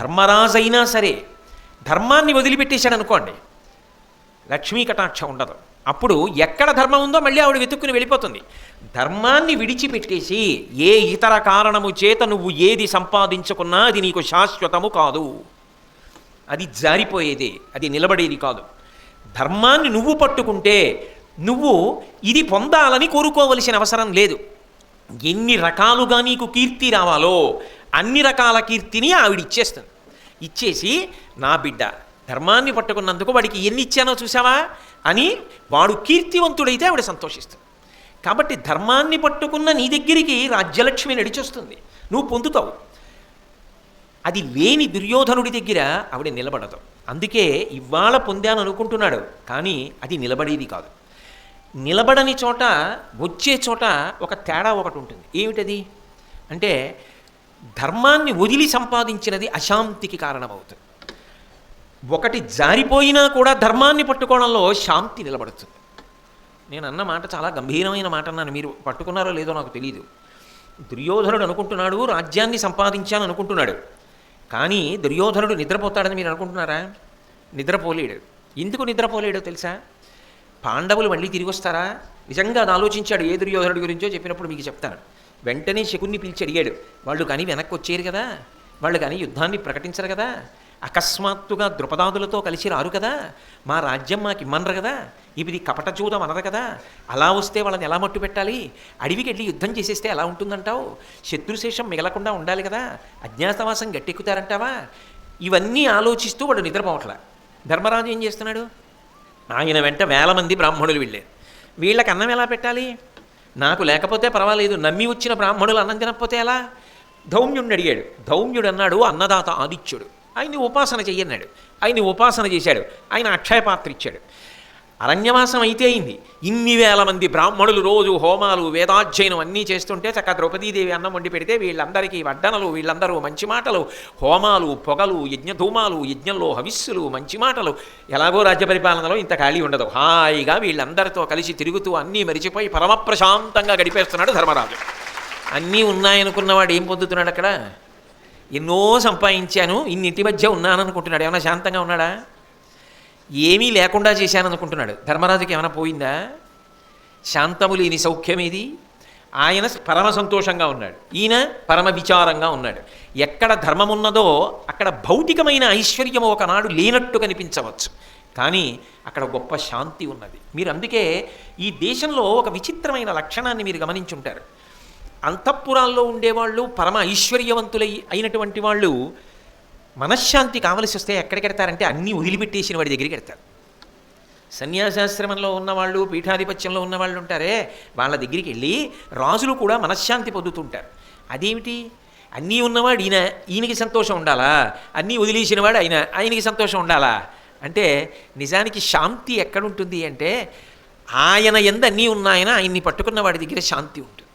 ధర్మరాజైనా సరే ధర్మాన్ని వదిలిపెట్టేశాడు అనుకోండి, లక్ష్మీ కటాక్షం ఉండదు. అప్పుడు ఎక్కడ ధర్మం ఉందో మళ్ళీ ఆవిడ వెతుక్కుని వెళ్ళిపోతుంది. ధర్మాన్ని విడిచిపెట్టేసి ఏ ఇతర కారణము చేత నువ్వు ఏది సంపాదించుకున్నా అది నీకు శాశ్వతము కాదు, అది జారిపోయేది, అది నిలబడేది కాదు. ధర్మాన్ని నువ్వు పట్టుకుంటే నువ్వు ఇది పొందాలని కోరుకోవలసిన అవసరం లేదు. ఎన్ని రకాలుగా నీకు కీర్తి రావాలో అన్ని రకాల కీర్తిని ఆవిడ ఇచ్చేస్తుంది. ఇచ్చేసి నా బిడ్డ ధర్మాన్ని పట్టుకున్నందుకు వాడికి ఎన్ని ఇచ్చానో చూసావా అని వాడు కీర్తివంతుడైతే ఆవిడ సంతోషిస్తుంది. కాబట్టి ధర్మాన్ని పట్టుకున్న నీ దగ్గరికి రాజ్యలక్ష్మి నడిచొస్తుంది, నువ్వు పొందుతావు. అది లేని దుర్యోధనుడి దగ్గర ఆవిడ నిలబడదు. అందుకే ఇవాళ పొందాను అనుకుంటున్నాడు, కానీ అది నిలబడేది కాదు. నిలబడని చోట వచ్చే చోట ఒక తేడా ఒకటి ఉంటుంది. ఏమిటది అంటే ధర్మాన్ని వదిలి సంపాదించినది అశాంతికి కారణమవుతుంది. ఒకటి జారిపోయినా కూడా ధర్మాన్ని పట్టుకోవడంలో శాంతి నిలబడుతుంది. నేను అన్న మాట చాలా గంభీరమైన మాట అన్నాను, మీరు పట్టుకున్నారో లేదో నాకు తెలియదు. దుర్యోధనుడు అనుకుంటున్నాడు రాజ్యాన్ని సంపాదించాను అనుకుంటున్నాడు, కానీ దుర్యోధనుడు నిద్రపోతాడని మీరు అనుకుంటున్నారా? నిద్రపోలేడు. ఎందుకు నిద్రపోలేడో తెలుసా? పాండవులు మళ్ళీ తిరిగి వస్తారా? నిజంగా అది ఆలోచించాడు. ఏ దుర్యోధనుడి గురించో చెప్పినప్పుడు మీకు చెప్తాను. వెంటనే శకుని పిలిచి అడిగాడు, వాళ్ళు కానీ వెనక్కి వచ్చేరు కదా, వాళ్ళు కానీ యుద్ధాన్ని ప్రకటించరు కదా, అకస్మాత్తుగా ద్రుపదాదులతో కలిసి రారు కదా, మా రాజ్యం మాకు ఇమ్మనరు కదా, ఇది కపట చూదం అనరు కదా, అలా వస్తే వాళ్ళని ఎలా మట్టు పెట్టాలి, అడవికి వెళ్ళి యుద్ధం చేసేస్తే ఎలా ఉంటుందంటావు, శత్రుశేషం మిగలకుండా ఉండాలి కదా, అజ్ఞాతవాసం గట్టెక్కుతారంటావా? ఇవన్నీ ఆలోచిస్తూ వాడు నిద్రపోవట్లా. ధర్మరాజు ఏం చేస్తున్నాడు? ఆయన వెంట 1000 మంది బ్రాహ్మణులు వెళ్ళారు. వీళ్ళకి అన్నం ఎలా పెట్టాలి? నాకు లేకపోతే పర్వాలేదు, నమ్మి వచ్చిన బ్రాహ్మణులు అన్నం తినకపోతే ఎలా? ధౌమ్యుడిని అడిగాడు. ధౌమ్యుడు అన్నాడు, అన్నదాత ఆదిత్యుడు, ఆయన్ని ఉపాసన చెయ్యన్నాడు. ఆయన్ని ఉపాసన చేశాడు. ఆయన అక్షయపాత్ర ఇచ్చాడు. అరణ్యవాసం అయితే అయింది. ఇన్ని 1000 మంది బ్రాహ్మణులు రోజు హోమాలు వేదాధ్యయనం అన్నీ చేస్తుంటే చక్క ద్రౌపదీదేవి అన్నం వండి పెడితే వీళ్ళందరికీ వడ్డనలు, వీళ్ళందరూ మంచి మాటలు, హోమాలు, పొగలు, యజ్ఞధూమాలు, యజ్ఞంలో హవిస్సులు, మంచి మాటలు. ఎలాగో రాజ్య పరిపాలనలో ఇంత ఖాళీ ఉండదు. హాయిగా వీళ్ళందరితో కలిసి తిరుగుతూ అన్నీ మరిచిపోయి పరమప్రశాంతంగా గడిపేస్తున్నాడు ధర్మరాజు. అన్నీ ఉన్నాయనుకున్నవాడు ఏం పొందుతున్నాడు అక్కడ? ఎన్నో సంపాదించాను, ఇన్నింటి మధ్య ఉన్నాననుకుంటున్నాడు. ఏమైనా శాంతంగా ఉన్నాడా? ఏమీ లేకుండా చేశాననుకుంటున్నాడు. ధర్మరాజుకి ఏమైనా పోయిందా? శాంతము లేని సౌఖ్యమేది? ఆయన పరమ సంతోషంగా ఉన్నాడు, ఈయన పరమ విచారంగా ఉన్నాడు. ఎక్కడ ధర్మం ఉన్నదో అక్కడ భౌతికమైన ఐశ్వర్యము ఒకనాడు లేనట్టు కనిపించవచ్చు, కానీ అక్కడ గొప్ప శాంతి ఉన్నది. మీరు అందుకే ఈ దేశంలో ఒక విచిత్రమైన లక్షణాన్ని మీరు గమనించుంటారు. అంతఃపురాల్లో ఉండేవాళ్ళు, పరమ ఐశ్వర్యవంతులై అయినటువంటి వాళ్ళు మనశ్శాంతి కావలసి వస్తే ఎక్కడికి వెడతారంటే అన్నీ వదిలిపెట్టేసిన వాడి దగ్గరికి వెడతారు. సన్యాసాశ్రమంలో ఉన్నవాళ్ళు, పీఠాధిపత్యంలో ఉన్నవాళ్ళు ఉంటారే, వాళ్ళ దగ్గరికి వెళ్ళి రాజులు కూడా మనశ్శాంతి పొందుతుంటారు. అదేమిటి? అన్నీ ఉన్నవాడు ఈయనకి సంతోషం ఉండాలా, అన్నీ వదిలేసినవాడు ఆయనకి సంతోషం ఉండాలా అంటే నిజానికి శాంతి ఎక్కడుంటుంది అంటే ఆయన ఎందు అన్నీ ఉన్నాయన ఆయన్ని పట్టుకున్న వాడి దగ్గర శాంతి ఉంటుంది.